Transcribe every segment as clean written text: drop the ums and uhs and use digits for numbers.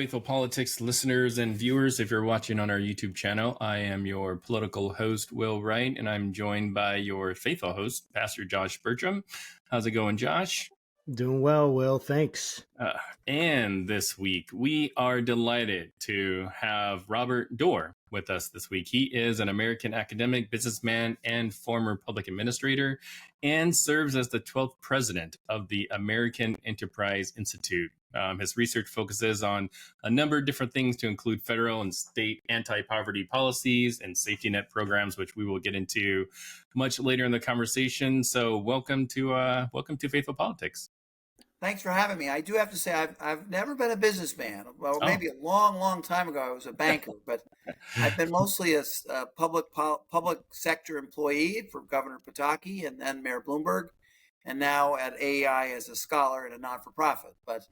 Faithful Politics listeners and viewers. If you're watching on our YouTube channel, I am your political host, Will Wright, and I'm joined by your faithful host, Pastor Josh Bertram. How's it going, Josh? Doing well, Will. Thanks. And this week, we are delighted to have Robert Doar with us this week. He is an American academic, businessman, and former public administrator, and serves as the 12th president of the American Enterprise Institute. His research focuses on a number of different things to include federal and state anti-poverty policies and safety net programs, which we will get into much later in the conversation. So welcome to Faithful Politics. Thanks for having me. I do have to say I've never been a businessman. Well, maybe a long time ago I was a banker, but I've been mostly a public sector employee for Governor Pataki and then Mayor Bloomberg, and now at AEI as a scholar and a not-for-profit. But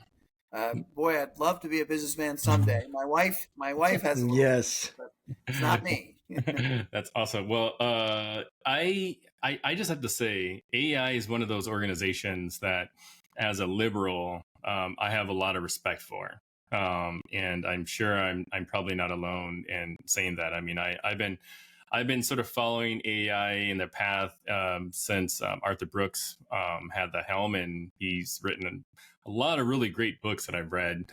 boy, I'd love to be a businessman someday. My wife has. Yes, but it's not me. That's awesome. Well, I just have to say, AEI is one of those organizations that, as a liberal, I have a lot of respect for, and I'm sure I'm probably not alone in saying that. I mean, I've been sort of following AEI in the path since Arthur Brooks had the helm, and he's written a lot of really great books that I've read.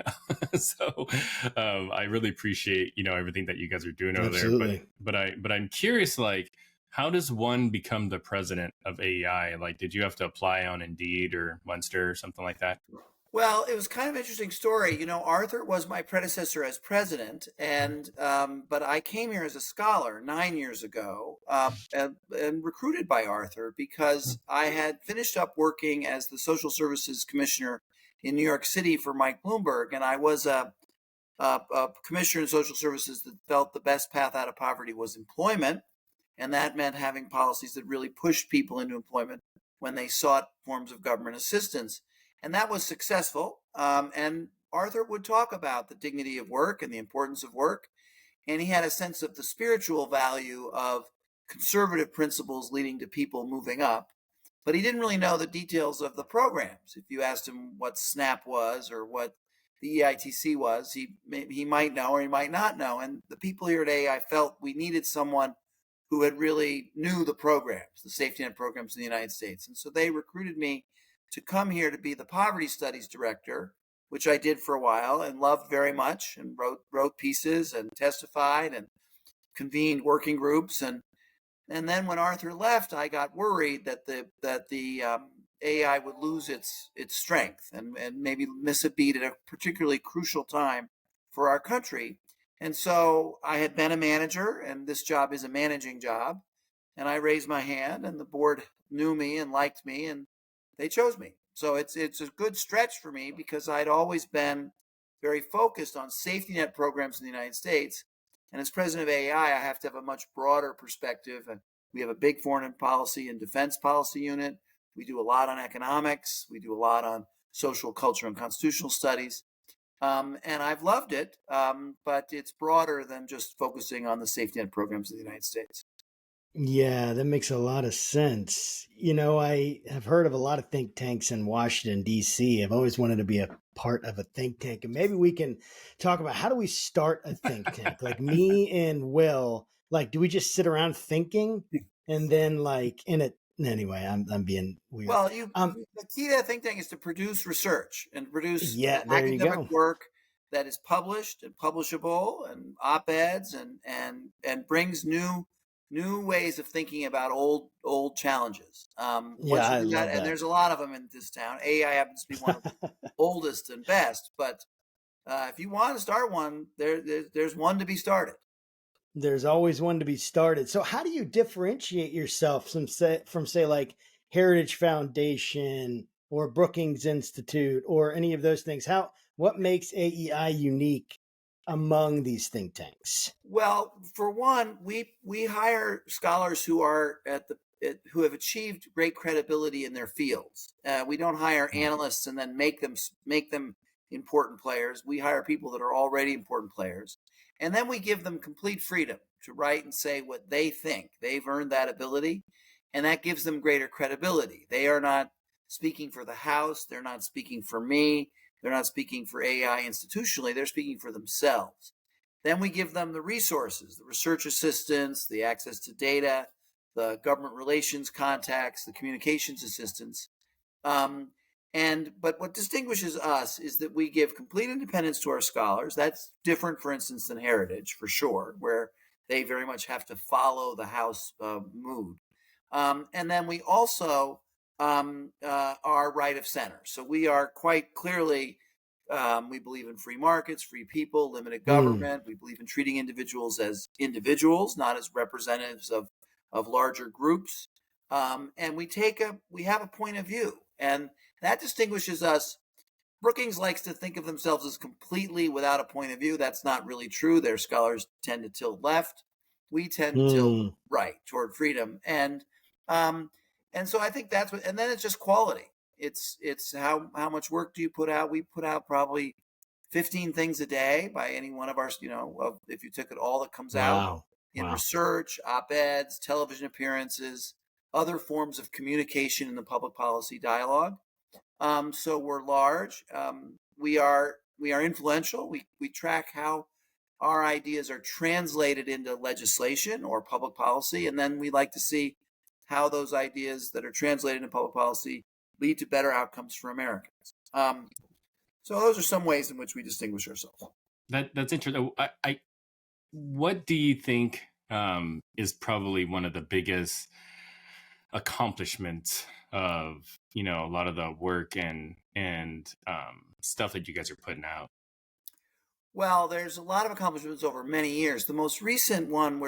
So I really appreciate everything that you guys are doing over Absolutely. there. But I'm curious, like, how does one become the president of AEI? Like, did you have to apply on Indeed or Munster or something like that? Well, it was kind of an interesting story. Arthur was my predecessor as president, and but I came here as a scholar 9 years ago, and recruited by Arthur because I had finished up working as the Social Services Commissioner in New York City for Mike Bloomberg, and I was a commissioner in social services that felt the best path out of poverty was employment. And that meant having policies that really pushed people into employment when they sought forms of government assistance. And that was successful. And Arthur would talk about the dignity of work and the importance of work. And he had a sense of the spiritual value of conservative principles leading to people moving up. But he didn't really know the details of the programs. If you asked him what SNAP was or what the EITC was, he might know or he might not know. And the people here at AEI felt we needed someone who had really knew the programs, the safety net programs in the United States. And so they recruited me to come here to be the poverty studies director, which I did for a while and loved very much, and wrote pieces and testified and convened working groups. And then when Arthur left, I got worried that the AEI would lose its strength and maybe miss a beat at a particularly crucial time for our country. And so I had been a manager, and this job is a managing job. And I raised my hand, and the board knew me and liked me, and they chose me. So it's a good stretch for me because I'd always been very focused on safety net programs in the United States. And as president of AEI, I have to have a much broader perspective. And we have a big foreign policy and defense policy unit. We do a lot on economics. We do a lot on social, culture, and constitutional studies. And I've loved it, but it's broader than just focusing on the safety net programs in the United States. Yeah, that makes a lot of sense. I have heard of a lot of think tanks in Washington, D.C. I've always wanted to be a part of a think tank. And maybe we can talk about how do we start a think tank? Like me and Will, like, do we just sit around thinking and then anyway, I'm being weird. Well, the key to a think tank is to produce research and produce academic work that is published and publishable and op-eds and brings new ways of thinking about old challenges. I love that. And there's a lot of them in this town. AEI happens to be one of the oldest and best, but if you want to start one, there's one to be started. There's always one to be started. So how do you differentiate yourself from say like Heritage Foundation or Brookings Institute or any of those things? What makes AEI unique among these think tanks? Well, for one, we hire scholars who are who have achieved great credibility in their fields. We don't hire analysts and then make them important players. We hire people that are already important players. And then we give them complete freedom to write and say what they think. They've earned that ability, and that gives them greater credibility. They are not speaking for the House. They're not speaking for me. They're not speaking for AEI institutionally, they're speaking for themselves. Then we give them the resources, the research assistance, the access to data, the government relations contacts, the communications assistance. But what distinguishes us is that we give complete independence to our scholars. That's different, for instance, than Heritage, for sure, where they very much have to follow the House mood. And then we also are right of center. So we are quite clearly, we believe in free markets, free people, limited government. We believe in treating individuals as individuals, not as representatives of larger groups. And we have a point of view, and that distinguishes us. Brookings likes to think of themselves as completely without a point of view. That's not really true. Their scholars tend to tilt left. We tend to tilt right toward freedom. And so I think that's what, and then it's just quality. It's how much work do you put out? We put out probably 15 things a day by any one of our, if you took it all that comes out in research, op-eds, television appearances, other forms of communication in the public policy dialogue. So we're large. We are influential. We track how our ideas are translated into legislation or public policy, and then we like to see how those ideas that are translated into public policy lead to better outcomes for Americans. So those are some ways in which we distinguish ourselves. That's interesting. What do you think is probably one of the biggest accomplishments of a lot of the work and stuff that you guys are putting out? Well, there's a lot of accomplishments over many years. The most recent one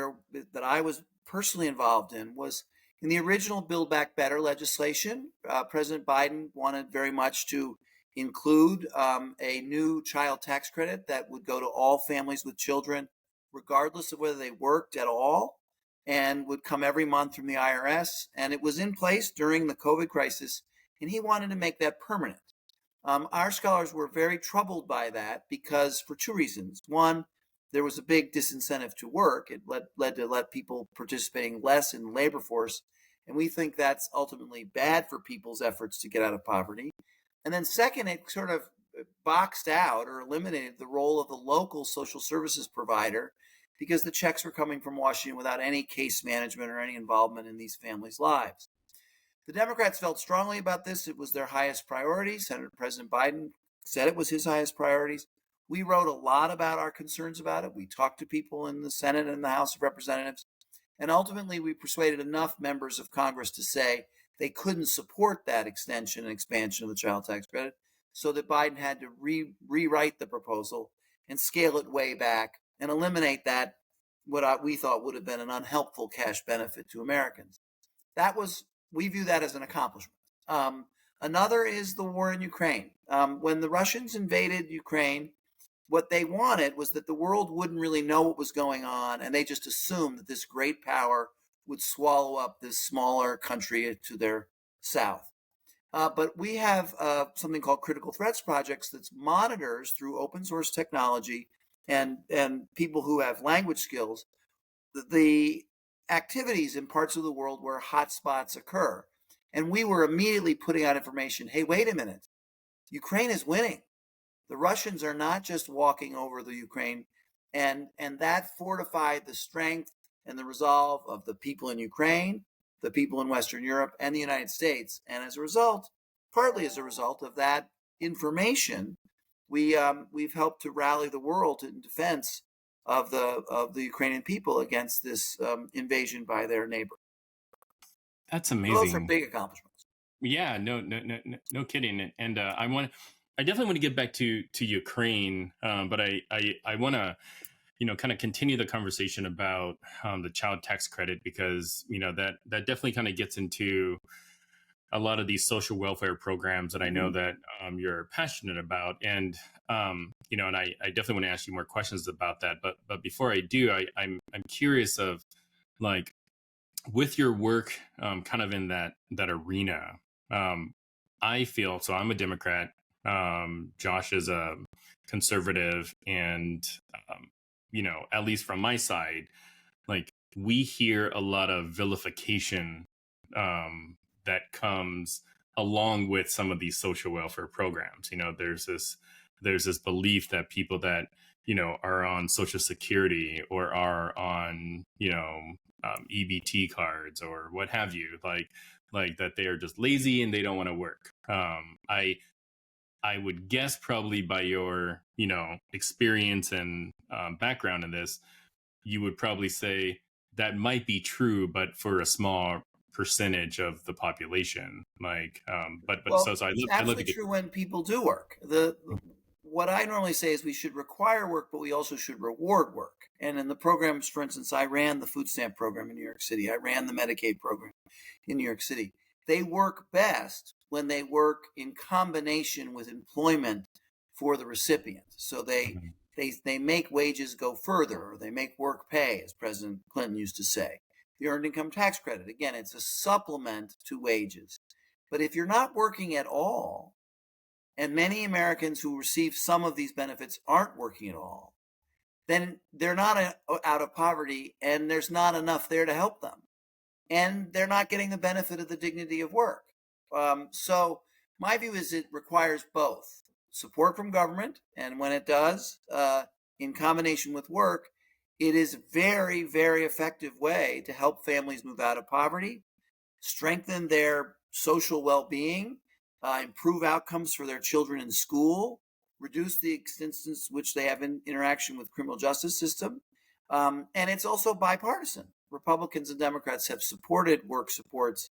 that I was personally involved in was in the original Build Back Better legislation. President Biden wanted very much to include a new child tax credit that would go to all families with children, regardless of whether they worked at all, and would come every month from the IRS. And it was in place during the COVID crisis, and he wanted to make that permanent. Our scholars were very troubled by that because for two reasons. One, there was a big disincentive to work. It led to people participating less in the labor force. And we think that's ultimately bad for people's efforts to get out of poverty. And then second, it sort of boxed out or eliminated the role of the local social services provider because the checks were coming from Washington without any case management or any involvement in these families' lives. The Democrats felt strongly about this. It was their highest priority. President Biden said it was his highest priorities. We wrote a lot about our concerns about it. We talked to people in the Senate and the House of Representatives. And ultimately, we persuaded enough members of Congress to say they couldn't support that extension and expansion of the child tax credit, so that Biden had to rewrite the proposal and scale it way back and eliminate that, what we thought would have been an unhelpful cash benefit to Americans. We view that as an accomplishment. Another is the war in Ukraine. When the Russians invaded Ukraine, what they wanted was that the world wouldn't really know what was going on, and they just assumed that this great power would swallow up this smaller country to their south. But we have something called Critical Threats Projects that monitors through open source technology and people who have language skills the activities in parts of the world where hotspots occur. And we were immediately putting out information. Hey, wait a minute. Ukraine is winning. The Russians are not just walking over the Ukraine. And that fortified the strength and the resolve of the people in Ukraine, the people in Western Europe, and the United States. And as a result, partly as a result of that information, we've helped to rally the world in defense of the Ukrainian people against this invasion by their neighbor. That's amazing. Those are big accomplishments. Yeah, no kidding. And I definitely want to get back to Ukraine, but I want to kind of continue the conversation about the child tax credit, because that definitely kind of gets into a lot of these social welfare programs that I know that you're passionate about, and and I definitely want to ask you more questions about that. But before I do, I'm curious of, like, with your work kind of in that arena. I feel, so I'm a Democrat. Josh is a conservative, and at least from my side, like, we hear a lot of vilification that comes along with some of these social welfare programs. There's this there's this belief that people that, are on Social Security or are on, EBT cards or what have you, like that they are just lazy and they don't want to work. I would guess probably by your, experience and background in this, you would probably say that might be true, but for a small percentage of the population. Well, So it's I love to absolutely get. true when people do work. What I normally say is we should require work, but we also should reward work. And in the programs, for instance, I ran the food stamp program in New York City. I ran the Medicaid program in New York City. They work best when they work in combination with employment for the recipient. So they make wages go further, or they make work pay, as President Clinton used to say. The Earned Income Tax Credit, again, it's a supplement to wages. But if you're not working at all, and many Americans who receive some of these benefits aren't working at all, then they're not out of poverty, and there's not enough there to help them. And they're not getting the benefit of the dignity of work. So my view is it requires both support from government, and when it does, in combination with work, it is a very, very effective way to help families move out of poverty, strengthen their social well-being, improve outcomes for their children in school, reduce the instances which they have in interaction with criminal justice system. And it's also bipartisan. Republicans and Democrats have supported work supports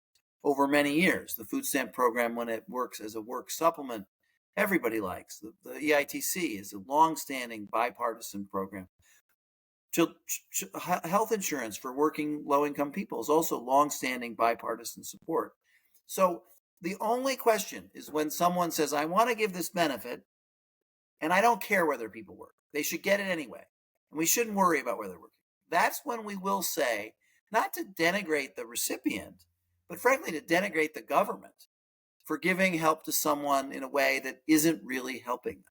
over many years. The food stamp program, when it works as a work supplement, everybody likes. The EITC is a long-standing bipartisan program. Health insurance for working low-income people is also long-standing bipartisan support. So the only question is when someone says, I want to give this benefit, and I don't care whether people work. They should get it anyway. And we shouldn't worry about whether they're working. That's when we will say, not to denigrate the recipient, but frankly, to denigrate the government for giving help to someone in a way that isn't really helping them.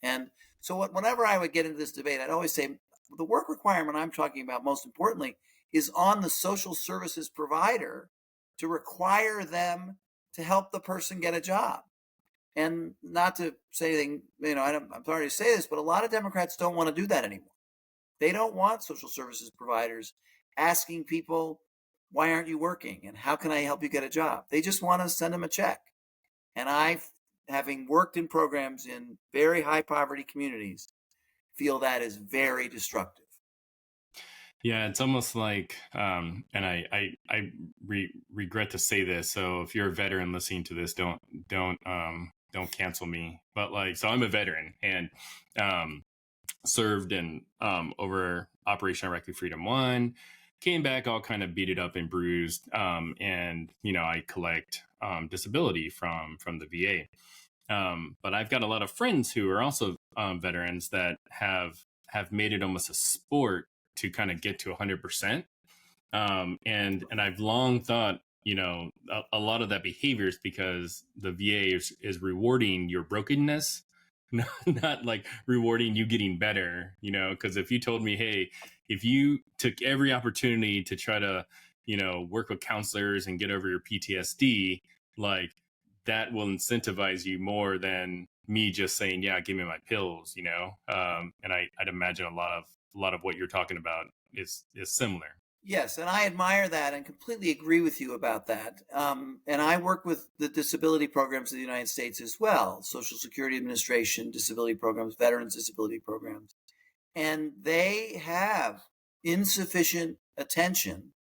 And so whenever I would get into this debate, I'd always say the work requirement I'm talking about, most importantly, is on the social services provider to require them to help the person get a job. And not to say anything, I'm sorry to say this, but a lot of Democrats don't want to do that anymore. They don't want social services providers asking people, why aren't you working? And how can I help you get a job? They just want to send them a check. And having worked in programs in very high poverty communities, feel that is very destructive. Yeah, it's almost like, and I regret to say this. So if you're a veteran listening to this, don't cancel me. But so I'm a veteran and served in over Operation Iraqi Freedom 1, came back all kind of beat it up and bruised, and I collect disability from the VA. But I've got a lot of friends who are also veterans that have made it almost a sport to kind of get to 100%. And I've long thought, a lot of that behavior is because the VA is rewarding your brokenness, not like rewarding you getting better, because if you told me, hey, if you took every opportunity to try to, work with counselors and get over your PTSD, like that will incentivize you more than me just saying, yeah, give me my pills, and I'd imagine a lot of what you're talking about is similar. Yes, and I admire that and completely agree with you about that. And I work with the disability programs of the United States as well, Social Security Administration, disability programs, veterans disability programs. And they have insufficient attention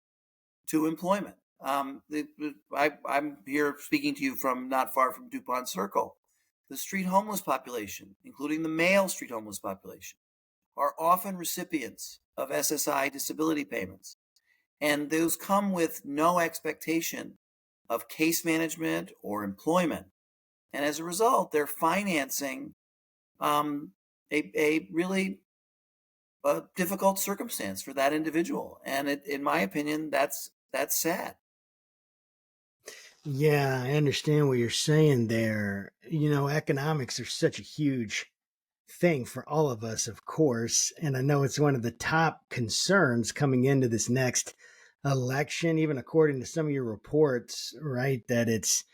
to employment. I'm here speaking to you from not far from DuPont Circle. The street homeless population, including the male street homeless population, are often recipients of SSI disability payments. And those come with no expectation of case management or employment. And as a result, they're financing a really difficult circumstance for that individual. And in my opinion, that's sad. Yeah, I understand what you're saying there. Economics are such a huge thing for all of us, of course. And I know it's one of the top concerns coming into this next election, even according to some of your reports, right? That it's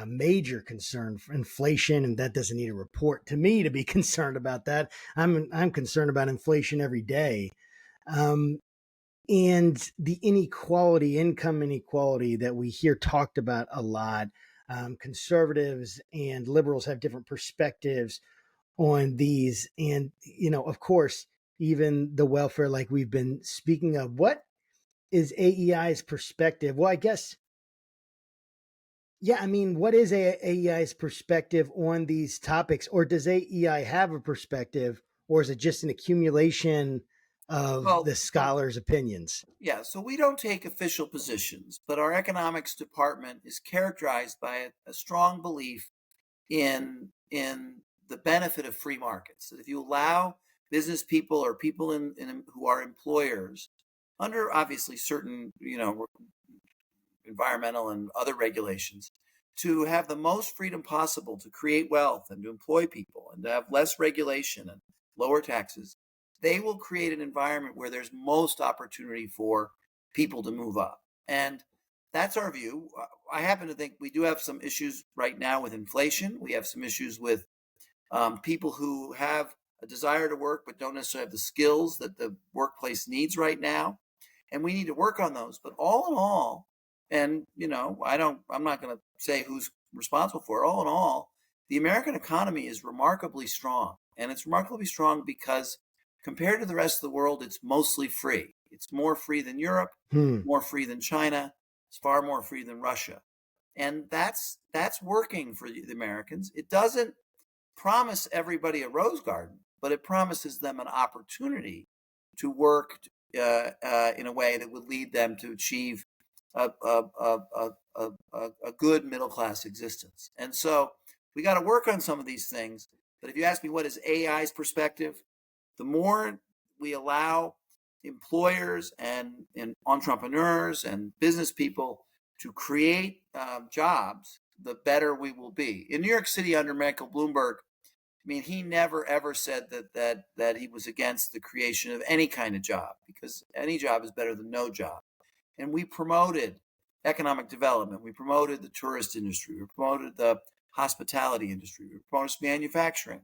major concern for inflation, and that doesn't need a report to me to be concerned about that. I'm concerned about inflation every day. And the inequality, income inequality that we hear talked about a lot. Conservatives and liberals have different perspectives on these. And, of course, even the welfare, like we've been speaking of. What is AEI's perspective? Well, I guess, yeah, I mean, what is AEI's perspective on these topics? Or does AEI have a perspective, or is it just an accumulation of Well, the scholars' opinions? yeah, so we don't take official positions, but our economics department is characterized by a strong belief in the benefit of free markets. That if you allow business people or people who are employers under obviously certain environmental and other regulations to have the most freedom possible to create wealth and to employ people and to have less regulation and lower taxes, they will create an environment where there's most opportunity for people to move up. And that's our view. I happen to think we do have some issues right now with inflation. We have some issues with people who have a desire to work but don't necessarily have the skills that the workplace needs right now. And we need to work on those. But all in all, and I'm not going to say who's responsible for it. All in all, the American economy is remarkably strong. And it's remarkably strong because compared to the rest of the world, it's mostly free. It's more free than Europe, more free than China. It's far more free than Russia. And that's working for the Americans. It doesn't promise everybody a rose garden, but it promises them an opportunity to work in a way that would lead them to achieve a good middle class existence. And so we got to work on some of these things. But if you ask me what is AI's perspective, the more we allow employers and entrepreneurs and business people to create jobs, the better we will be. In New York City under Michael Bloomberg, I mean, he never ever said that he was against the creation of any kind of job, because any job is better than no job. And we promoted economic development. We promoted the tourist industry. We promoted the hospitality industry. We promoted manufacturing.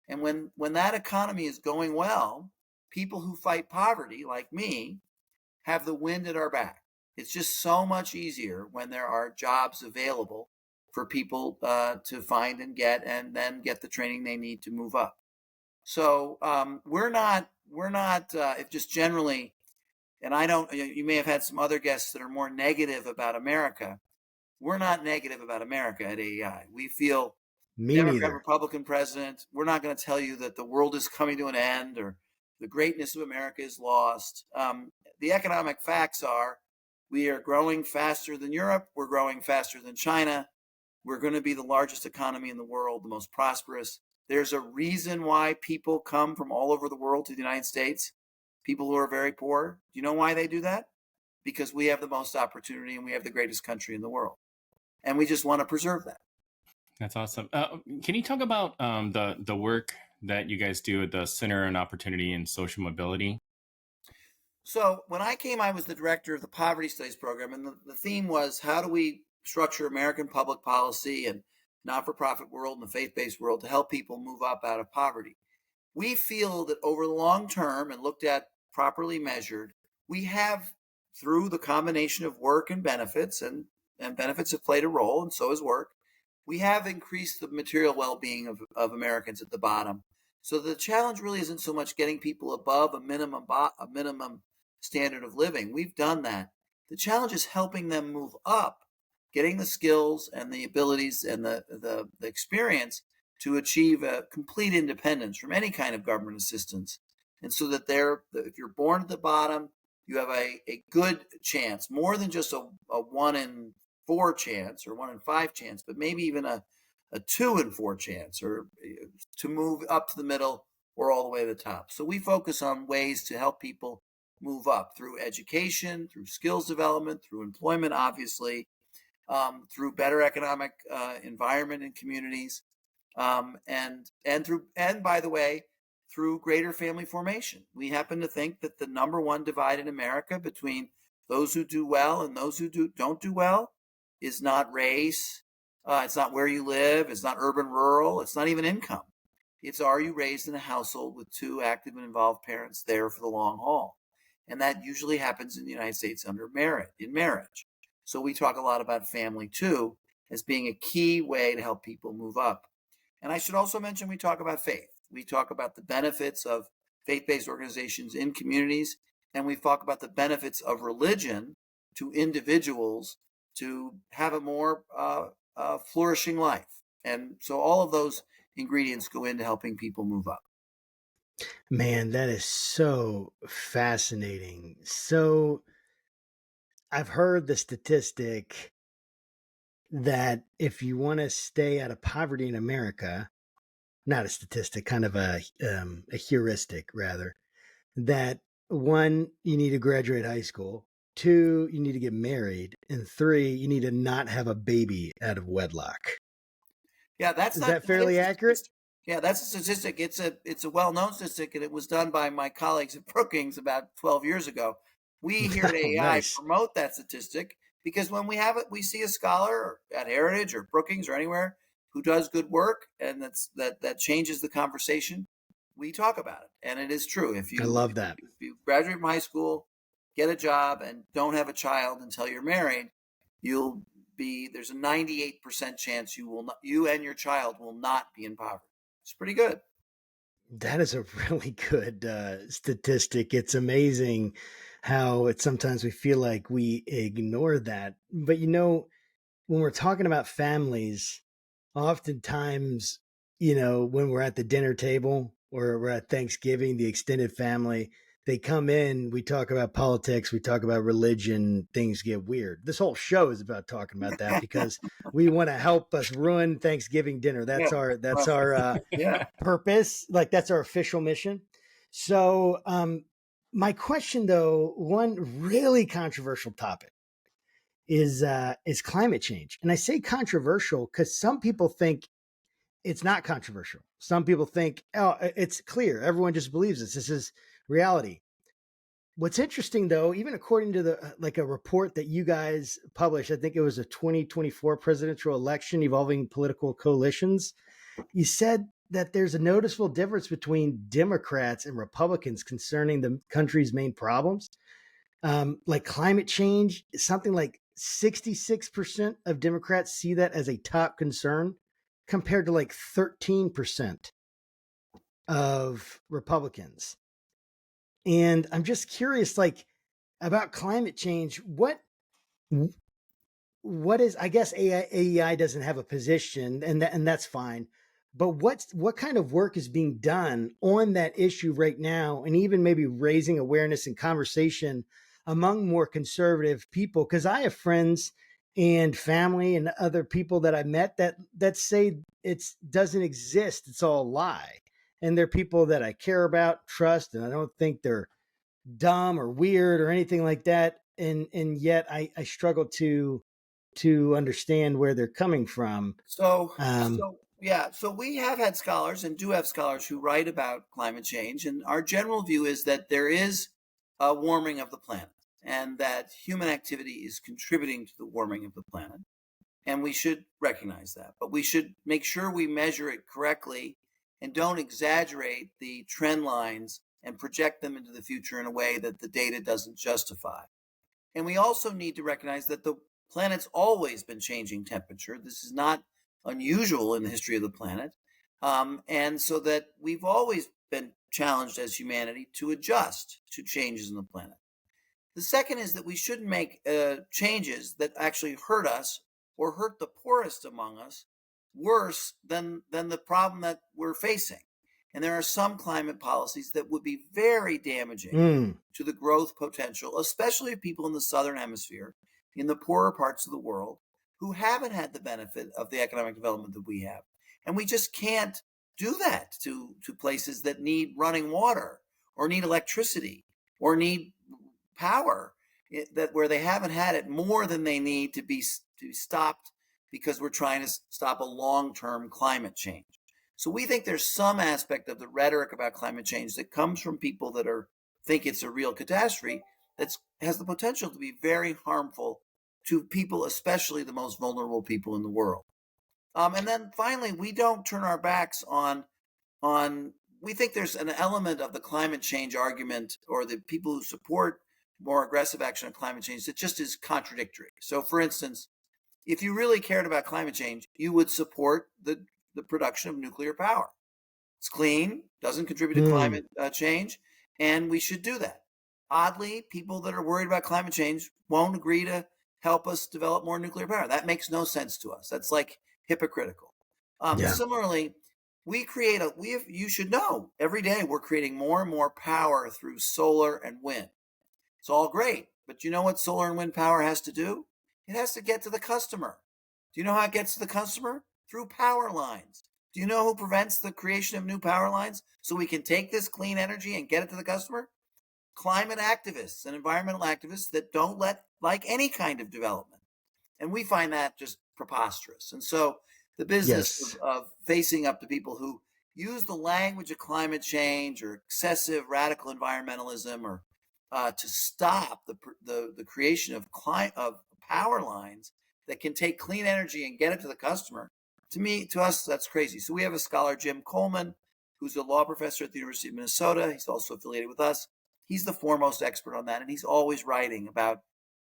And when that economy is going well, people who fight poverty, like me, have the wind at our back. It's just so much easier when there are jobs available for people to find and then get the training they need to move up. So we're not if just generally, and I don't, you may have had some other guests that are more negative about America. We're not negative about America at AEI. We feel Democrat, Republican president, we're not going to tell you that the world is coming to an end or the greatness of America is lost. The economic facts are we are growing faster than Europe. We're growing faster than China. We're going to be the largest economy in the world, the most prosperous. There's a reason why people come from all over the world to the United States, people who are very poor. Do you know why they do that? Because we have the most opportunity and we have the greatest country in the world. And we just want to preserve that. That's awesome. Can you talk about the work that you guys do at the Center on Opportunity and Social Mobility? So when I came, I was the director of the Poverty Studies program. And the theme was, how do we structure American public policy and not-for-profit world and the faith-based world to help people move up out of poverty? We feel that over the long term and looked at properly measured, we have, through the combination of work and benefits, and benefits have played a role, and so has work, we have increased the material well-being of Americans at the bottom. So the challenge really isn't so much getting people above a minimum standard of living. We've done that. The challenge is helping them move up, getting the skills and the abilities and the experience to achieve a complete independence from any kind of government assistance. And so that if you're born at the bottom, you have a good chance, more than just a 1 in 4 chance or 1 in 5 chance, but maybe even a 2 in 4 chance, or to move up to the middle or all the way to the top. So we focus on ways to help people move up through education, through skills development, through employment, obviously, through better economic environment in communities, and by the way, through greater family formation. We happen to think that the number one divide in America between those who do well and those who don't do well is not race, It's not where you live. It's not urban, rural. It's not even income. It's, are you raised in a household with two active and involved parents there for the long haul? And that usually happens in the United States in marriage. So we talk a lot about family too as being a key way to help people move up. And I should also mention, we talk about faith. We talk about the benefits of faith-based organizations in communities, and we talk about the benefits of religion to individuals to have a more flourishing life. And so all of those ingredients go into helping people move up. Man, that is so fascinating. So I've heard the statistic that if you want to stay out of poverty in America, not a statistic, kind of a heuristic rather, that one, you need to graduate high school, two, you need to get married, and three, you need to not have a baby out of wedlock. Yeah, Is that fairly accurate? Yeah, that's a statistic. It's a well-known statistic, and it was done by my colleagues at Brookings about 12 years ago. We here at AEI Nice. promote that statistic because when we have it, we see a scholar at Heritage or Brookings or anywhere who does good work, and that changes the conversation. We talk about it, and it is true. I love that. If you graduate from high school, get a job, and don't have a child until you're married, there's a 98% chance you and your child will not be in poverty. It's pretty good. That is a really good statistic. It's amazing how sometimes we feel like we ignore that. But when we're talking about families, oftentimes, when we're at the dinner table or we're at Thanksgiving, the extended family, they come in, we talk about politics, we talk about religion, things get weird. This whole show is about talking about that because we want to help us ruin Thanksgiving dinner. That's our purpose. Like, that's our official mission. So my question, though, one really controversial topic is climate change. And I say controversial because some people think it's not controversial. Some people think, oh, it's clear. Everyone just believes this. This is reality. What's interesting, though, even according to a report that you guys published, I think it was a 2024 presidential election involving political coalitions, you said that there's a noticeable difference between Democrats and Republicans concerning the country's main problems. Like climate change, something like 66% of Democrats see that as a top concern, compared to like 13% of Republicans. And I'm just curious, like, about climate change. What is? I guess AEI doesn't have a position, and that's fine. But what kind of work is being done on that issue right now, and even maybe raising awareness and conversation among more conservative people? Because I have friends and family and other people that I met that say it doesn't exist. It's all a lie. And they're people that I care about, trust, and I don't think they're dumb or weird or anything like that. And yet I struggle to understand where they're coming from. So we have had scholars and do have scholars who write about climate change. And our general view is that there is a warming of the planet and that human activity is contributing to the warming of the planet. And we should recognize that, but we should make sure we measure it correctly and don't exaggerate the trend lines and project them into the future in a way that the data doesn't justify. And we also need to recognize that the planet's always been changing temperature. This is not unusual in the history of the planet. And so that we've always been challenged as humanity to adjust to changes in the planet. The second is that we shouldn't make changes that actually hurt us or hurt the poorest among us worse than the problem that we're facing. And there are some climate policies that would be very damaging to the growth potential, especially of people in the southern hemisphere, in the poorer parts of the world, who haven't had the benefit of the economic development that we have. And we just can't do that to places that need running water or need electricity or need power, where they haven't had it more than they need to be stopped because we're trying to stop a long-term climate change. So we think there's some aspect of the rhetoric about climate change that comes from people that think it's a real catastrophe that has the potential to be very harmful to people, especially the most vulnerable people in the world. And then finally, we don't turn our backs on. We think there's an element of the climate change argument, or the people who support more aggressive action on climate change, that just is contradictory. So, for instance, if you really cared about climate change, you would support the production of nuclear power. It's clean, doesn't contribute to climate change, and we should do that. Oddly, people that are worried about climate change won't agree to help us develop more nuclear power. That makes no sense to us. That's like hypocritical. Yeah. Similarly, you should know every day we're creating more and more power through solar and wind. It's all great, but you know what solar and wind power has to do? It has to get to the customer. Do you know how it gets to the customer? Through power lines. Do you know who prevents the creation of new power lines so we can take this clean energy and get it to the customer? Climate activists and environmental activists that don't like any kind of development. And we find that just preposterous. And so the business Yes. of facing up to people who use the language of climate change or excessive radical environmentalism, or to stop the creation of power lines that can take clean energy and get it to the customer, to us, that's crazy. So we have a scholar, Jim Coleman, who's a law professor at the University of Minnesota. He's also affiliated with us. He's the foremost expert on that, and he's always writing about,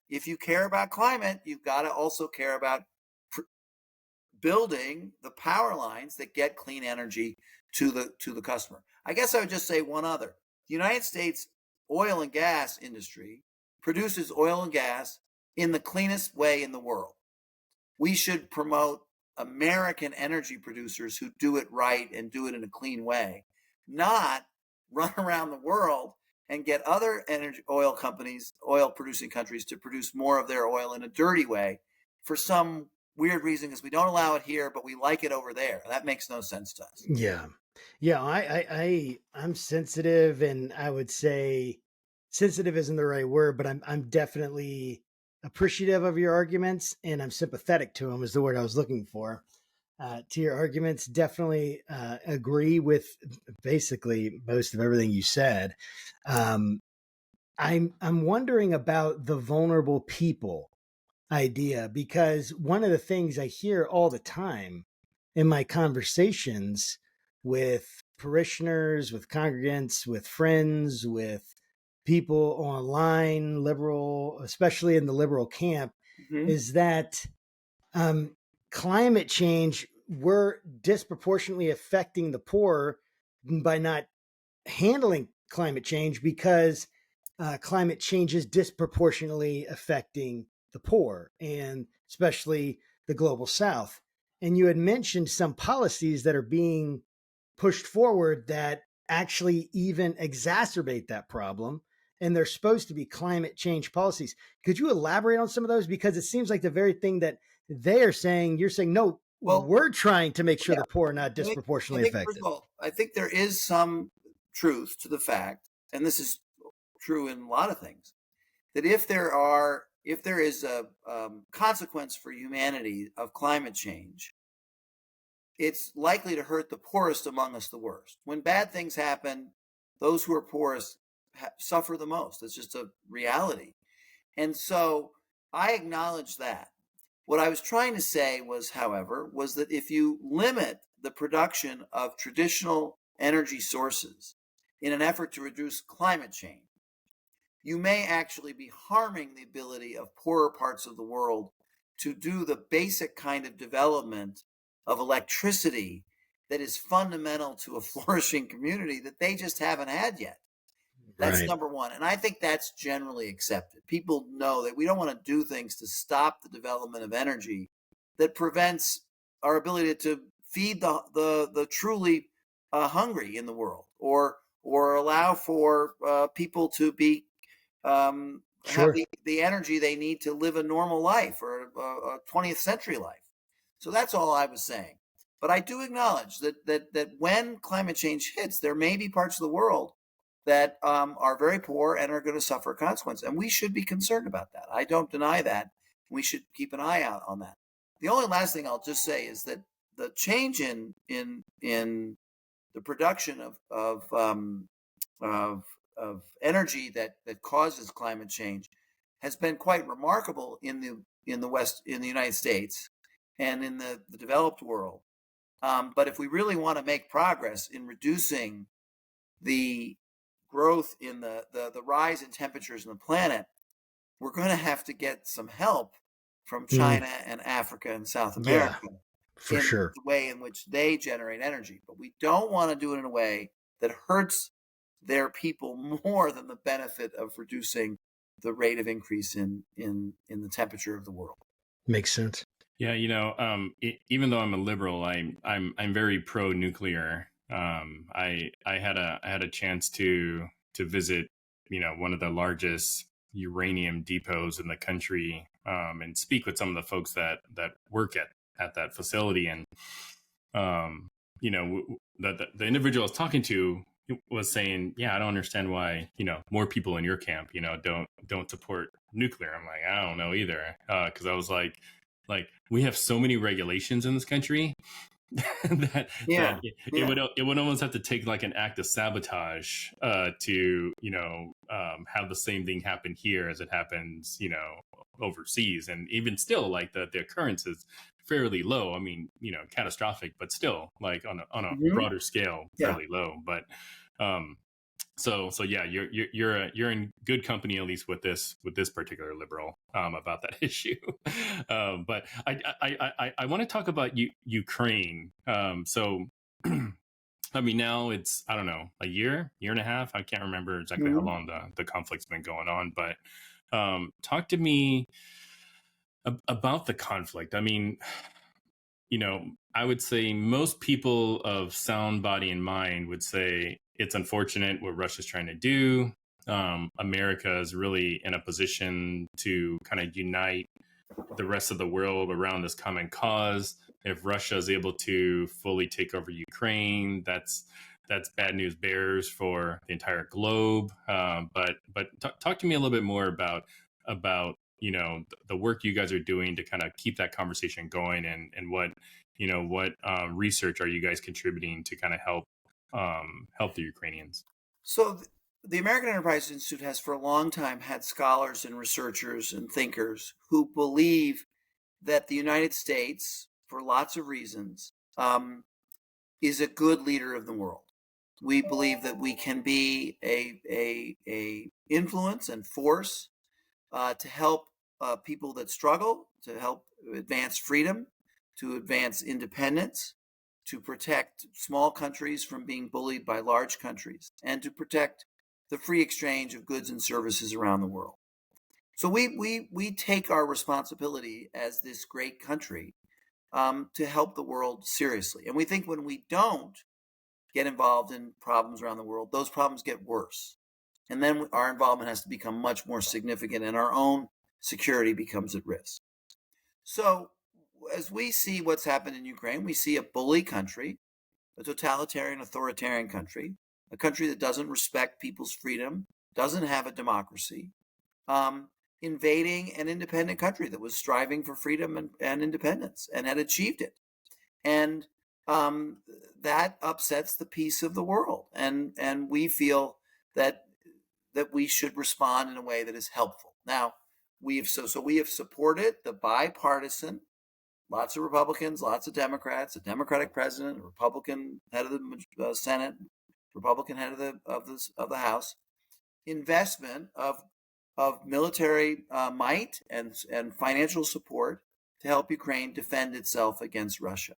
if you care about climate, you've got to also care about building the power lines that get clean energy to the customer. I guess I would just say one other. The United States oil and gas industry produces oil and gas in the cleanest way in the world. We should promote American energy producers who do it right and do it in a clean way, not run around the world and get other oil companies, oil producing countries, to produce more of their oil in a dirty way for some weird reason, because we don't allow it here, but we like it over there. That makes no sense to us. Yeah. Yeah. I'm sensitive, and I would say sensitive isn't the right word, but I'm definitely appreciative of your arguments, and I'm sympathetic to them is the word I was looking for. To your arguments, definitely agree with basically most of everything you said. Um, I'm wondering about the vulnerable people idea, because one of the things I hear all the time in my conversations with parishioners, with congregants, with friends, with people online, liberal, especially in the liberal camp, Mm-hmm. is that um, climate change, we're disproportionately affecting the poor by not handling climate change, because climate change is disproportionately affecting the poor, and especially the global south. And you had mentioned some policies that are being pushed forward that actually even exacerbate that problem. And they're supposed to be climate change policies. Could you elaborate on some of those? Because it seems like the very thing that they are saying, you're saying, no, Well, we're trying to make sure yeah, the poor are not I disproportionately think first affected. of all, I think there is some truth to the fact, and this is true in a lot of things, that if there is a consequence for humanity of climate change, it's likely to hurt the poorest among us the worst. When bad things happen, those who are poorest suffer the most. It's just a reality. And so I acknowledge that. What I was trying to say was, however, was that if you limit the production of traditional energy sources in an effort to reduce climate change, you may actually be harming the ability of poorer parts of the world to do the basic kind of development of electricity that is fundamental to a flourishing community that they just haven't had yet. That's Right. number one. And I think that's generally accepted. People know that we don't want to do things to stop the development of energy that prevents our ability to feed the truly hungry in the world, or allow for people to be have Sure. the energy they need to live a normal life, or a 20th century life. So that's all I was saying. But I do acknowledge that when climate change hits, there may be parts of the world that are very poor and are going to suffer a consequence. And we should be concerned about that. I don't deny that. We should keep an eye out on that. The only last thing I'll just say is that the change in the production of energy that causes climate change has been quite remarkable in the West, in the United States, and in the developed world. But if we really want to make progress in reducing the growth in the rise in temperatures on the planet, we're going to have to get some help from China and Africa and South America for in sure. the way in which they generate energy. But we don't want to do it in a way that hurts their people more than the benefit of reducing the rate of increase in the temperature of the world. Makes sense. Yeah, even though I'm a liberal, I'm very pro nuclear. I had a chance to visit, one of the largest uranium depots in the country, and speak with some of the folks that work at that facility. And the individual I was talking to was saying, yeah, I don't understand why more people in your camp don't support nuclear. I'm like, I don't know either, because I was like we have so many regulations in this country that it would almost have to take like an act of sabotage to have the same thing happen here as it happens overseas. And even still, like the occurrence is fairly low. I mean, catastrophic, but still like on a broader scale, fairly low. But so yeah, you're in good company, at least with this particular liberal about that issue. But I want to talk about Ukraine. So I mean, now it's, I don't know, a year and a half. I can't remember exactly how long the conflict's been going on. But talk to me about the conflict. I mean, I would say most people of sound body and mind would say it's unfortunate what Russia's trying to do. America is really in a position to kind of unite the rest of the world around this common cause. If Russia is able to fully take over Ukraine, that's bad news bears for the entire globe. But talk to me a little bit more about the work you guys are doing to kind of keep that conversation going, and what research are you guys contributing to kind of help the Ukrainians? So the American Enterprise Institute has for a long time had scholars and researchers and thinkers who believe that the United States, for lots of reasons, is a good leader of the world. We believe that we can be a influence and force to help people that struggle, to help advance freedom, to advance independence, to protect small countries from being bullied by large countries, and to protect the free exchange of goods and services around the world. So we take our responsibility as this great country to help the world seriously. And we think when we don't get involved in problems around the world, those problems get worse. And then our involvement has to become much more significant, and our own security becomes at risk. So as we see what's happened in Ukraine, we see a bully country, a totalitarian, authoritarian country, a country that doesn't respect people's freedom, doesn't have a democracy, invading an independent country that was striving for freedom and independence and had achieved it. And that upsets the peace of the world. And we feel that we should respond in a way that is helpful. Now, we have supported the bipartisan, lots of Republicans, lots of Democrats, a Democratic president, a Republican head of the Senate, Republican head of the House, investment of military might and financial support to help Ukraine defend itself against Russia.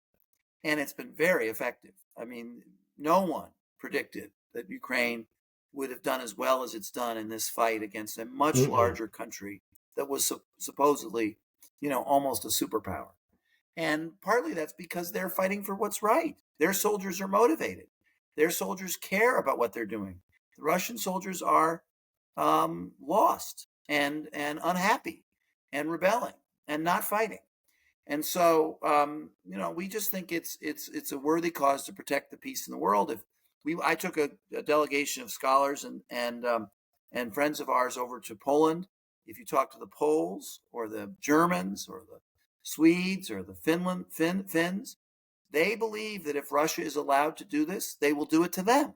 And it's been very effective. I mean, no one predicted that Ukraine would have done as well as it's done in this fight against a much larger country that was supposedly, almost a superpower. And partly that's because they're fighting for what's right. Their soldiers are motivated. Their soldiers care about what they're doing. The Russian soldiers are lost and unhappy and rebelling and not fighting. And so, we just think it's a worthy cause to protect the peace in the world. I took a delegation of scholars and friends of ours over to Poland. If you talk to the Poles or the Germans or the Swedes or the Finns, they believe that if Russia is allowed to do this, they will do it to them.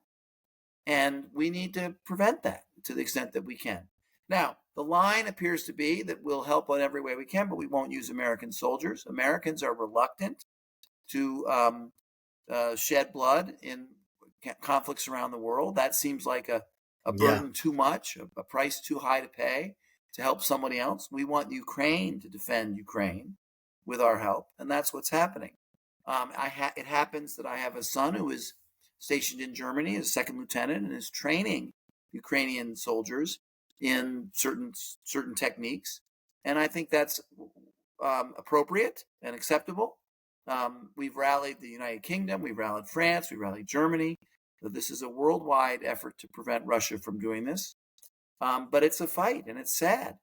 And we need to prevent that to the extent that we can. Now, The line appears to be that we'll help in every way we can, but we won't use American soldiers. Americans are reluctant to shed blood in conflicts around the world. That seems like a burden too much, a price too high to pay to help somebody else. We want Ukraine to defend Ukraine with our help, and that's what's happening. It happens that I have a son who is stationed in Germany as a second lieutenant and is training Ukrainian soldiers in certain techniques, and I think that's appropriate and acceptable. We've rallied the United Kingdom, we've rallied France, we've rallied Germany. So this is a worldwide effort to prevent Russia from doing this. But it's a fight, and it's sad.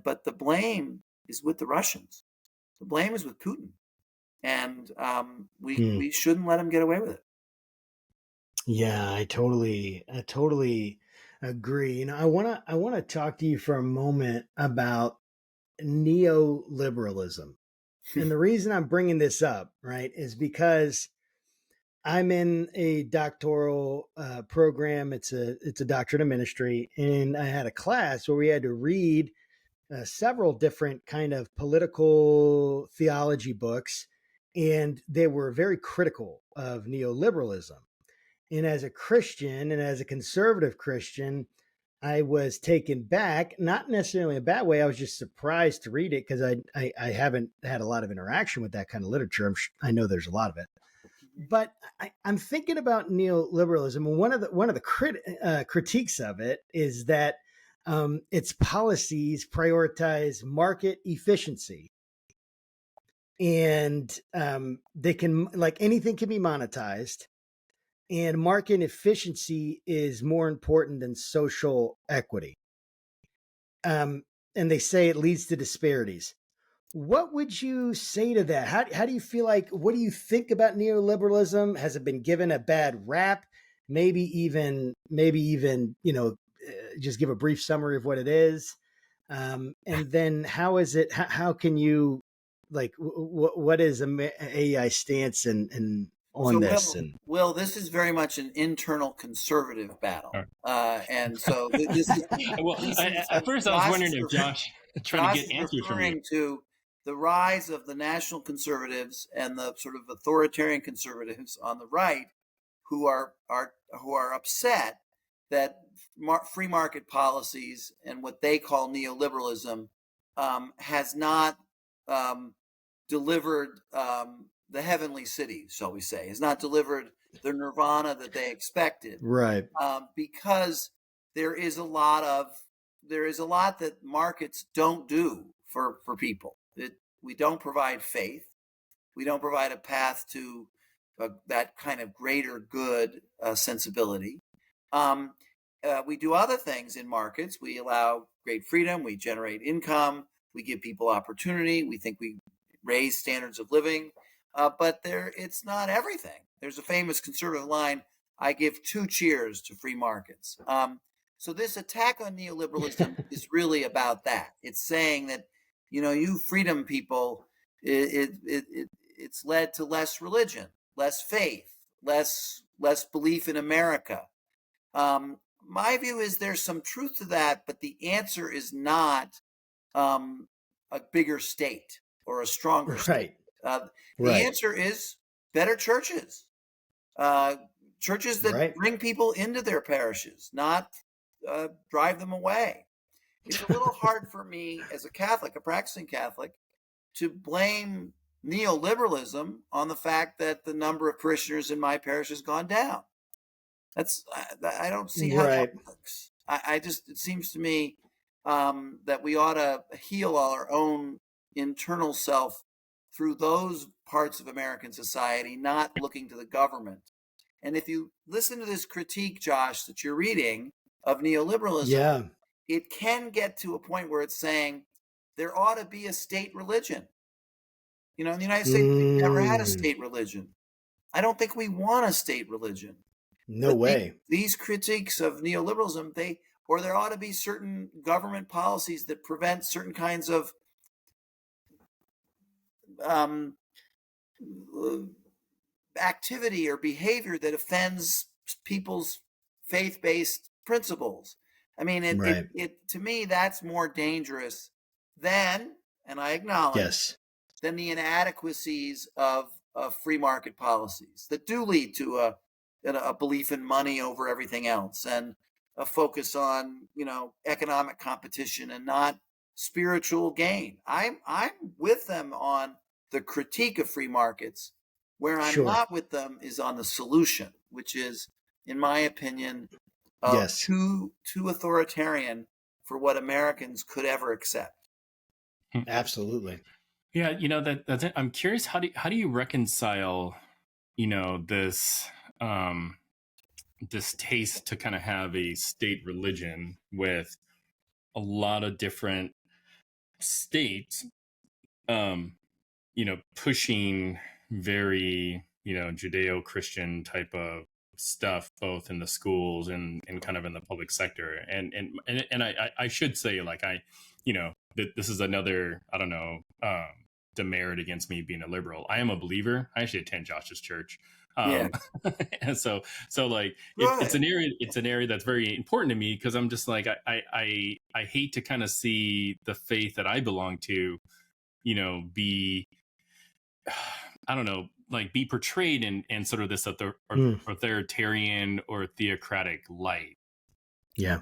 But the blame is with the Russians. The blame is with Putin, and we shouldn't let him get away with it. Yeah, I totally agree. You know, I wanna talk to you for a moment about neoliberalism. And the reason I'm bringing this up, right, is because I'm in a doctoral program. It's a doctorate of ministry, and I had a class where we had to read several different kind of political theology books, and they were very critical of neoliberalism. And as a Christian and as a conservative Christian, I was taken back, not necessarily in a bad way. I was just surprised to read it because I haven't had a lot of interaction with that kind of literature. I know there's a lot of it, but I'm thinking about neoliberalism, and one of the critiques of it is that its policies prioritize market efficiency, and they can, like, anything can be monetized. And market efficiency is more important than social equity. And they say it leads to disparities. What would you say to that? How do you feel like, what do you think about neoliberalism? Has it been given a bad rap? Maybe even, just give a brief summary of what it is. And then how can you, like, what is AEI stance and on this? Will, this is very much an internal conservative battle. And so this is... At first I was wondering if Josh trying to get answers from you. To the rise of the national conservatives and the sort of authoritarian conservatives on the right who are upset that free market policies and what they call neoliberalism has not delivered the heavenly city, shall we say, has not delivered the nirvana that they expected. Right. Because there is a lot that markets don't do for people. We don't provide faith. We don't provide a path to that kind of greater good sensibility. We do other things in markets. We allow great freedom. We generate income. We give people opportunity. We think we raise standards of living. But it's not everything. There's a famous conservative line, I give 2 cheers to free markets. So this attack on neoliberalism is really about that. It's saying that, you freedom people, it's led to less religion, less faith, less belief in America. My view is there's some truth to that, but the answer is not a bigger state or a stronger state. The answer is better churches, churches that bring people into their parishes, not drive them away. It's a little hard for me as a Catholic, a practicing Catholic, to blame neoliberalism on the fact that the number of parishioners in my parish has gone down. I don't see how that works. It seems to me that we ought to heal our own internal self through those parts of American society, not looking to the government. And if you listen to this critique, Josh, that you're reading of neoliberalism, it can get to a point where it's saying there ought to be a state religion. In the United States, we've never had a state religion. I don't think we want a state religion. No way. These critiques of neoliberalism, there ought to be certain government policies that prevent certain kinds of activity or behavior that offends people's faith-based principles. I mean, Right. it to me, that's more dangerous than, and I acknowledge, Yes. than the inadequacies of free market policies that do lead to a belief in money over everything else, and a focus on, economic competition and not spiritual gain. I'm with them on the critique of free markets. Where I'm Sure. not with them is on the solution, which is, in my opinion, Yes. too authoritarian for what Americans could ever accept. Absolutely. Yeah, that's it. I'm curious, how do you reconcile, this this taste to kind of have a state religion with a lot of different states, um, pushing very, Judeo-Christian type of stuff, both in the schools and kind of in the public sector. And I should say, like, this is another, I don't know, demerit against me being a liberal. I am a believer. I actually attend Josh's church. Yeah. And so like it's Good. an area that's very important to me, because I'm just like, I hate to kind of see the faith that I belong to, be, I don't know, like, be portrayed in sort of this authoritarian or theocratic light. Yeah.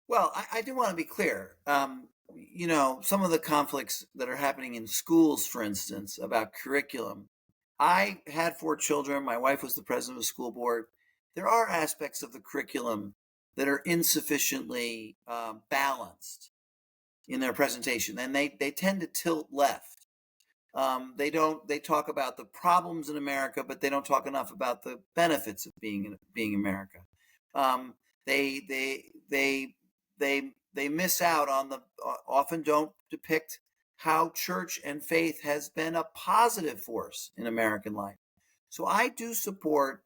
Well, I do want to be clear. Some of the conflicts that are happening in schools, for instance, about curriculum. I had 4 children. My wife was the president of the school board. There are aspects of the curriculum that are insufficiently balanced in their presentation, and they tend to tilt left. They talk about the problems in America, but they don't talk enough about the benefits of being America. They they they they miss out on often don't depict how church and faith has been a positive force in American life. So I do support.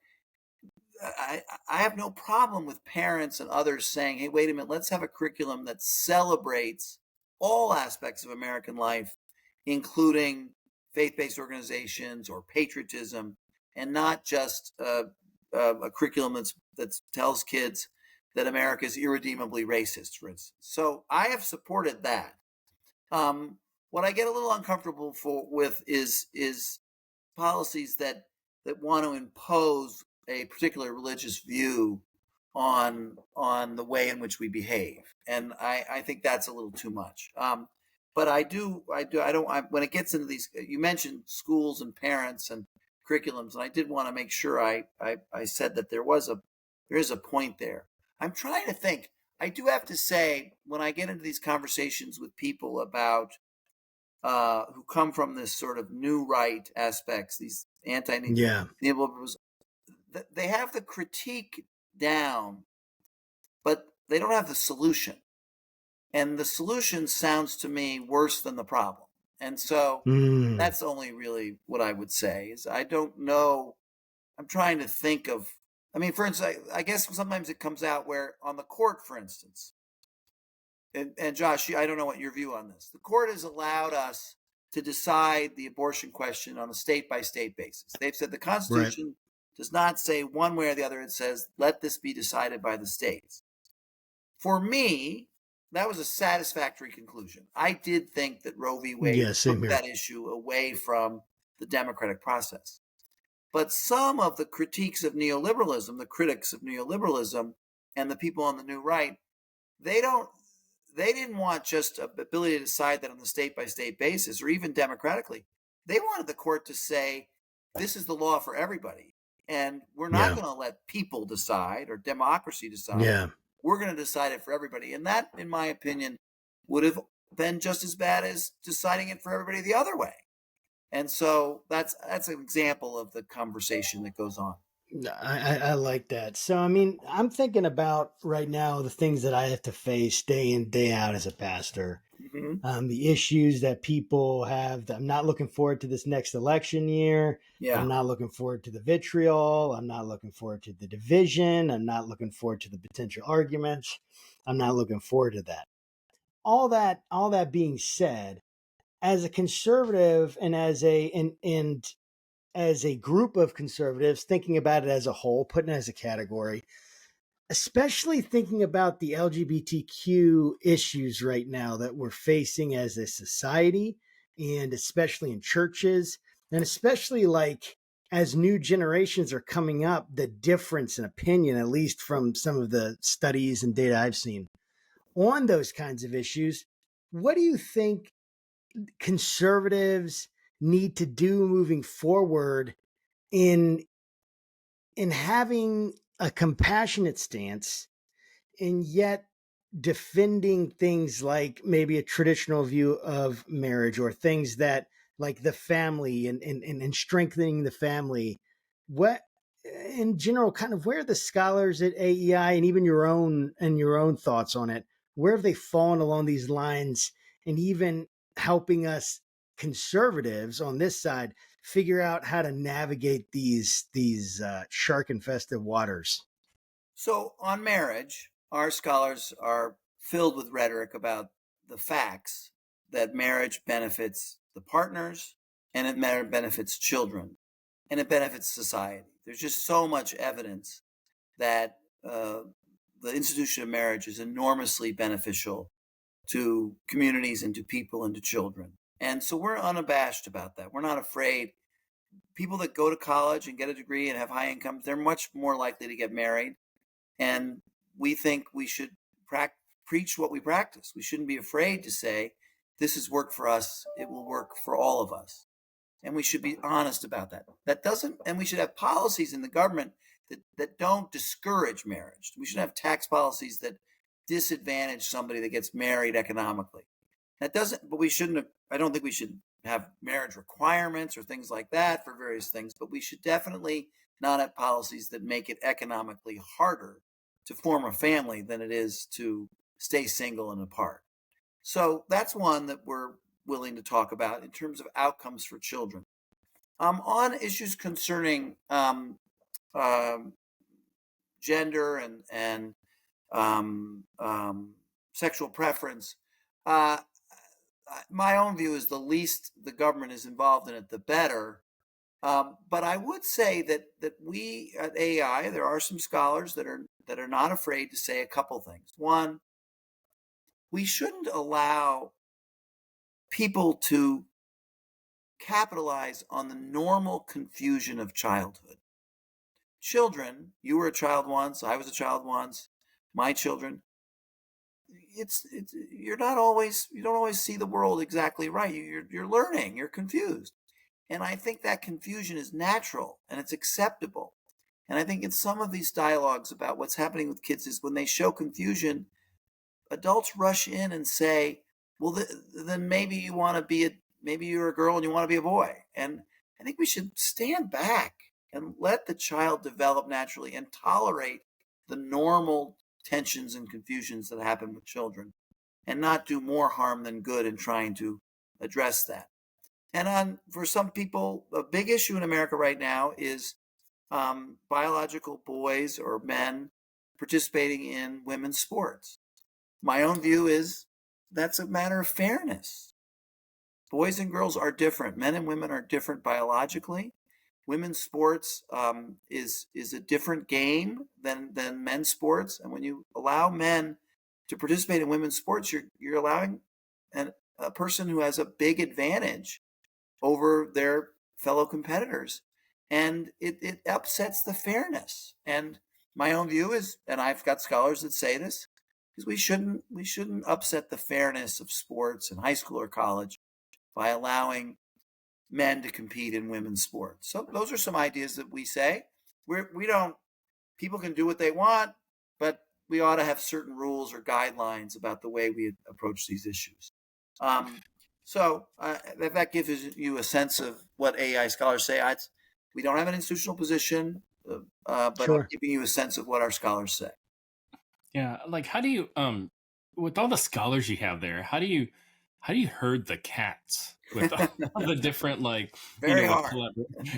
I have no problem with parents and others saying, "Hey, wait a minute, let's have a curriculum that celebrates all aspects of American life, including faith-based organizations or patriotism, and not just a curriculum that tells kids that America is irredeemably racist," for instance. So I have supported that. What I get a little uncomfortable with is policies that want to impose a particular religious view on the way in which we behave, and I think that's a little too much. But when it gets into these, you mentioned schools and parents and curriculums, and I did want to make sure I said that there is a point there. I'm trying to think. I do have to say, when I get into these conversations with people about who come from this sort of new right aspects, these anti-neoliberals, they have the critique down, but they don't have the solution. And the solution sounds to me worse than the problem. And so that's only really what I would say is, I don't know. I'm trying to think of, for instance, I guess sometimes it comes out where on the court, for instance, and Josh, I don't know what your view on this. The court has allowed us to decide the abortion question on a state-by-state basis. They've said the Constitution does not say one way or the other. It says, let this be decided by the states. For me, that was a satisfactory conclusion. I did think that Roe v. Wade took that issue away from the democratic process. But some of the critiques of neoliberalism, the critics of neoliberalism, and the people on the new right, they didn't want just an ability to decide that on the state-by-state basis, or even democratically. They wanted the court to say, this is the law for everybody, and we're not going to let people decide or democracy decide. We're going to decide it for everybody. And that, in my opinion, would have been just as bad as deciding it for everybody the other way. And so that's an example of the conversation that goes on. I like that. So, I'm thinking about right now the things that I have to face day in, day out as a pastor. Mm-hmm. The issues that people have. I'm not looking forward to this next election year. Yeah. I'm not looking forward to the vitriol. I'm not looking forward to the division. I'm not looking forward to the potential arguments. I'm not looking forward to that. All that being said, as a conservative and as a group of conservatives, thinking about it as a whole, putting it as a category, especially thinking about the LGBTQ issues right now that we're facing as a society, and especially in churches, and especially like as new generations are coming up, the difference in opinion, at least from some of the studies and data I've seen on those kinds of issues. What do you think conservatives need to do moving forward in having a compassionate stance and yet defending things like maybe a traditional view of marriage, or things that like the family and strengthening the family? What in general, kind of where the scholars at AEI and even your own thoughts on it, where have they fallen along these lines, and even helping us conservatives on this side figure out how to navigate these shark infested waters? So on marriage, our scholars are filled with rhetoric about the facts that marriage benefits the partners, and it benefits children, and it benefits society. There's just so much evidence that the institution of marriage is enormously beneficial to communities and to people and to children. And so we're unabashed about that. We're not afraid. People that go to college and get a degree and have high incomes, they're much more likely to get married. And we think we should preach what we practice. We shouldn't be afraid to say, this has worked for us, it will work for all of us. And we should be honest about that. And we should have policies in the government that don't discourage marriage. We should have tax policies that disadvantage somebody that gets married economically. But I don't think we should have marriage requirements or things like that for various things, but we should definitely not have policies that make it economically harder to form a family than it is to stay single and apart. So that's one that we're willing to talk about in terms of outcomes for children. On issues concerning gender and sexual preference, my own view is the least the government is involved in it, the better. But I would say that we at AI, there are some scholars that are not afraid to say a couple things. One, we shouldn't allow people to capitalize on the normal confusion of childhood. Children, you were a child once, I was a child once, my children, you don't always see the world exactly right. You're learning, you're confused. And I think that confusion is natural and it's acceptable. And I think in some of these dialogues about what's happening with kids is when they show confusion, adults rush in and say, well, then maybe maybe you're a girl and you want to be a boy. And I think we should stand back and let the child develop naturally and tolerate the normal tensions and confusions that happen with children, and not do more harm than good in trying to address that. And for some people, a big issue in America right now is biological boys or men participating in women's sports. My own view is that's a matter of fairness. Boys and girls are different. Men and women are different biologically. Women's sports is a different game than men's sports. And when you allow men to participate in women's sports, you're allowing a person who has a big advantage over their fellow competitors. And it upsets the fairness. And my own view is, and I've got scholars that say this, is we shouldn't upset the fairness of sports in high school or college by allowing men to compete in women's sports. So those are some ideas that we say. People can do what they want, but we ought to have certain rules or guidelines about the way we approach these issues. So that gives you a sense of what AI scholars say. We don't have an institutional position, but Sure. I'm giving you a sense of what our scholars say. Yeah, like how do you with all the scholars you have there, how do you herd the cats with all the different Very with hard.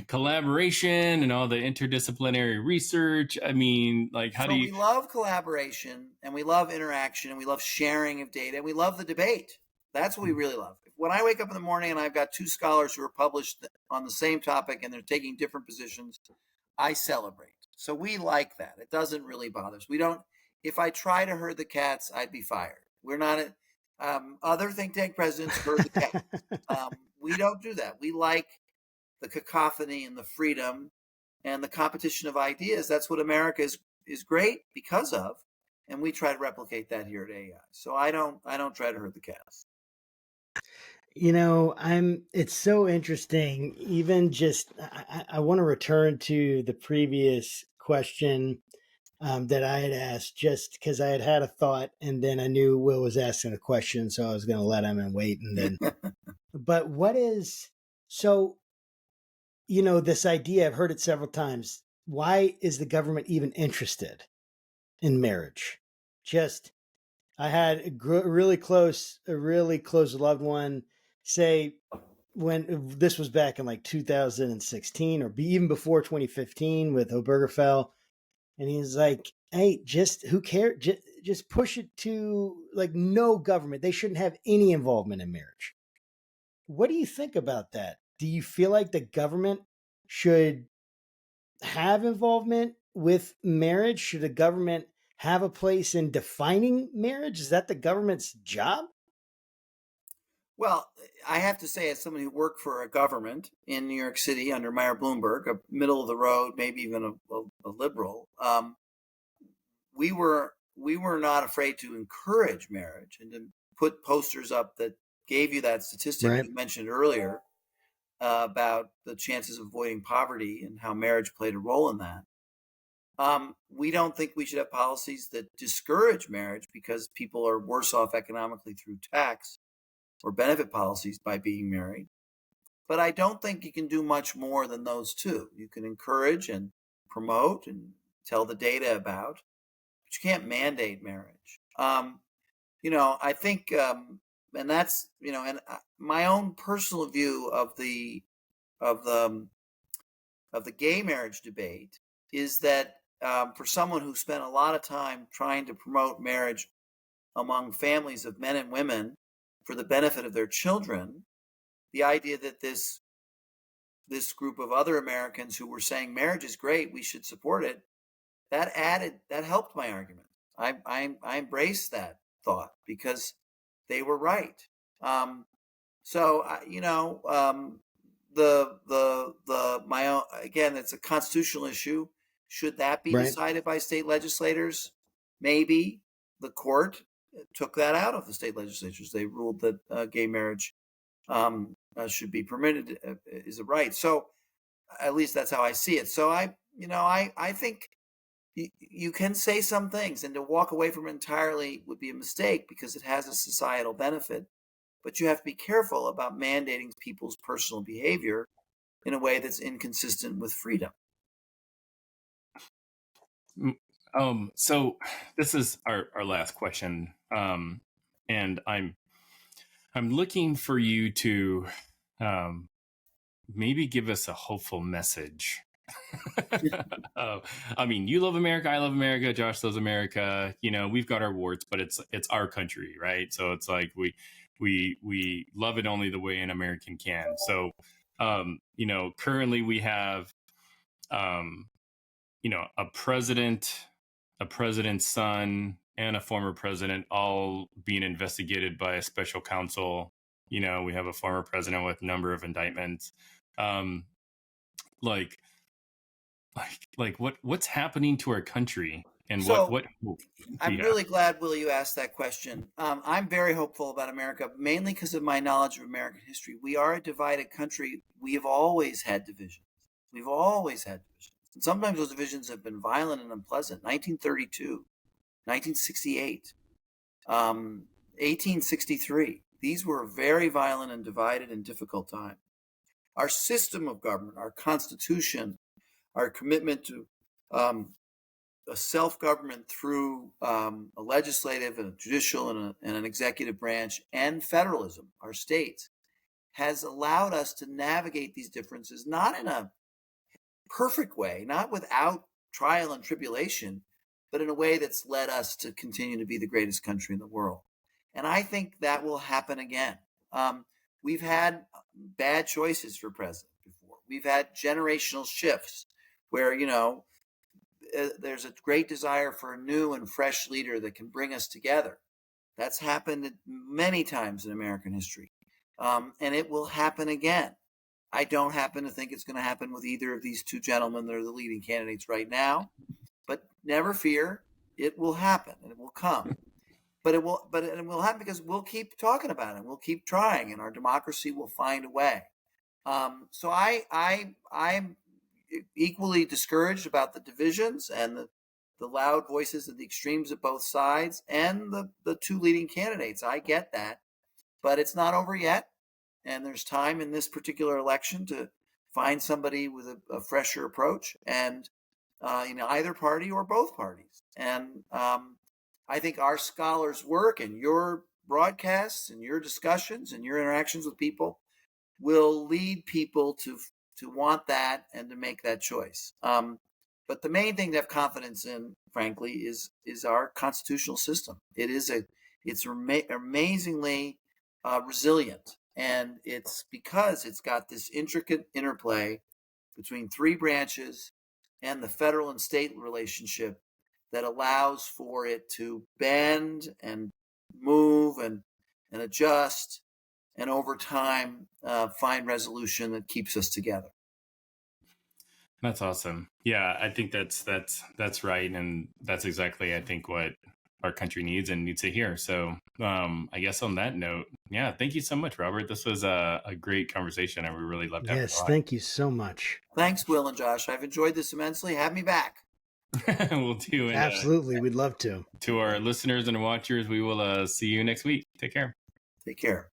collaboration and all the interdisciplinary research? I mean, like how do you? We love collaboration and we love interaction and we love sharing of data and we love the debate. That's what we really love. When I wake up in the morning and I've got two scholars who are published on the same topic and they're taking different positions, I celebrate. So we like that. It doesn't really bother us. We don't. If I try to herd the cats, I'd be fired. We're not. Other think tank presidents herd the cats. We don't do that. We like the cacophony and the freedom and the competition of ideas. That's what America is great because of, and we try to replicate that here at AI. So I don't try to herd the cats. It's so interesting. Even just, I want to return to the previous question that I had asked, just because I had a thought, and then I knew Will was asking a question, so I was going to let him and wait. And then, but so, this idea, I've heard it several times. Why is the government even interested in marriage? I had a really close loved one say, when this was back in like 2016 or even before 2015 with Obergefell, and he's like, hey, just who cares? Just push it to like no government. They shouldn't have any involvement in marriage. What do you think about that? Do you feel like the government should have involvement with marriage? Should the government have a place in defining marriage? Is that the government's job? Well, I have to say, as someone who worked for a government in New York City under Mayor Bloomberg, a middle of the road, maybe even a liberal, we were not afraid to encourage marriage and to put posters up that gave you that statistic Right. you mentioned earlier about the chances of avoiding poverty and how marriage played a role in that. We don't think we should have policies that discourage marriage because people are worse off economically through tax or benefit policies by being married. But I don't think you can do much more than those two. You can encourage and promote and tell the data about, but you can't mandate marriage. I think, and that's, and my own personal view of the gay marriage debate is that for someone who spent a lot of time trying to promote marriage among families of men and women for the benefit of their children, the idea that this group of other Americans who were saying marriage is great, we should support it, that helped my argument. I embraced that thought because they were right. My own, again, it's a constitutional issue. Should that be decided by state legislators? Maybe. The court took that out of the state legislatures. They ruled that gay marriage should be permitted, is a right. So at least that's how I see it. So I think you can say some things, and to walk away from it entirely would be a mistake because it has a societal benefit. But you have to be careful about mandating people's personal behavior in a way that's inconsistent with freedom. So this is our last question, and I'm looking for you to maybe give us a hopeful message. I mean, you love America, I love America, Josh loves America. We've got our warts, but it's our country, right? So it's like we love it only the way an American can. So currently we have a president's son and a former president all being investigated by a special counsel. We have a former president with a number of indictments. What's happening to our country, and what I'm really glad, Will, you asked that question. I'm very hopeful about America, mainly because of my knowledge of American history. We are a divided country. We have always had divisions. We've always had divisions. And sometimes those divisions have been violent and unpleasant. 1932, 1968, 1863. These were very violent and divided and difficult times. Our system of government, our Constitution, our commitment to a self-government through a legislative and a judicial and an executive branch and federalism, our states, has allowed us to navigate these differences, not in a perfect way, not without trial and tribulation, but in a way that's led us to continue to be the greatest country in the world. And I think that will happen again. We've had bad choices for president before. We've had generational shifts where, there's a great desire for a new and fresh leader that can bring us together. That's happened many times in American history, and it will happen again. I don't happen to think it's going to happen with either of these two gentlemen that are the leading candidates right now, but never fear, it will happen and it will come. But it will happen because we'll keep talking about it. We'll keep trying, and our democracy will find a way. So I'm equally discouraged about the divisions and the loud voices of the extremes of both sides and the two leading candidates. I get that, but it's not over yet. And there's time in this particular election to find somebody with a fresher approach, and either party or both parties. And I think our scholars' work and your broadcasts and your discussions and your interactions with people will lead people to want that and to make that choice. But the main thing to have confidence in, frankly, is our constitutional system. It's amazingly resilient, and it's because it's got this intricate interplay between three branches and the federal and state relationship that allows for it to bend and move and adjust, and over time find resolution that keeps us together. That's awesome. Yeah, I think that's right, and that's exactly, I think, what our country needs and needs to hear. So I guess on that note, yeah, thank you so much, Robert. This was a great conversation, and we really loved having you. Yes, thank you so much. Thanks, Will and Josh. I've enjoyed this immensely. Have me back. We'll do it. Absolutely, we'd love to. To our listeners and watchers, we will see you next week. Take care. Take care.